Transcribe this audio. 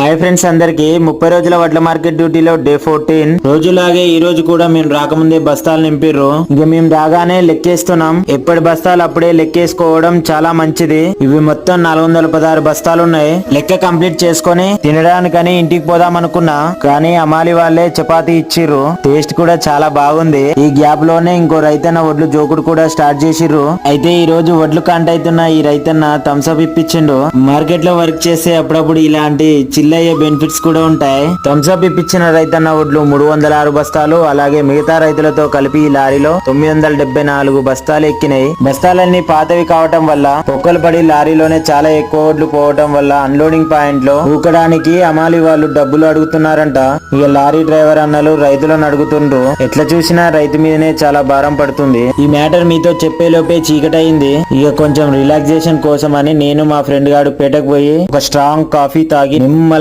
Hi friends, అందరికి 30 రోజుల వడ్ల మార్కెట్ డ్యూటీలో డే 14 రోజులాగే ఈ రోజు కూడా మేము రాకముందే బస్తాలు నింపిర్రు. ఇక మేము రాగానే లెక్కేస్తున్నాం. ఎప్పటి బస్తాలు అప్పుడే లెక్కేసుకోవడం చాలా మంచిది. ఇవి మొత్తం 416 బస్తాలు ఉన్నాయి. లెక్క కంప్లీట్ చేసుకొని తినడానికని ఇంటికి పోదాం అనుకున్నా, కానీ అమాలి వాళ్ళే చపాతీ ఇచ్చిర్రు. టేస్ట్ కూడా చాలా బాగుంది. ఈ గ్యాప్ లోనే ఇంకో రైతన్న వడ్లు జోకుడు కూడా స్టార్ట్ చేసిర్రు. అయితే ఈ రోజు వడ్లు కాంట అవుతున్న ఈ రైతన్న థమ్స్అప్ ఇప్పించిండు. మార్కెట్ లో వర్క్ చేస్తే అప్పుడప్పుడు ఇలాంటి చిల్లయ్యే బెనిఫిట్స్ కూడా ఉంటాయి. థమ్స్అప్ ఇప్పించిన రైతన్న వడ్లు 306 బస్తాలు, అలాగే మిగతా రైతులతో కలిపి ఈ లారీలో 974 బస్తాలు ఎక్కినాయి. బస్తాలన్నీ పాతవి కావటం వల్ల పొక్కలు పడి లారీలోనే చాలా ఎక్కువ వడ్లు పోవటం వల్ల అన్లోడింగ్ పాయింట్ లో ఊకడానికి అమాలి వాళ్ళు డబ్బులు అడుగుతున్నారంట. ఇక లారీ డ్రైవర్ అన్నలు రైతులను అడుగుతుండ్రు. ఎట్లా చూసినా రైతు మీదనే చాలా భారం పడుతుంది. ఈ మ్యాటర్ మీతో చెప్పేలోపే చీకటయింది. ఇక కొంచెం రిలాక్సేషన్ కోసం అని నేను మా ఫ్రెండ్ గాడు పేటకు పోయి ఒక స్ట్రాంగ్ కాఫీ తాగి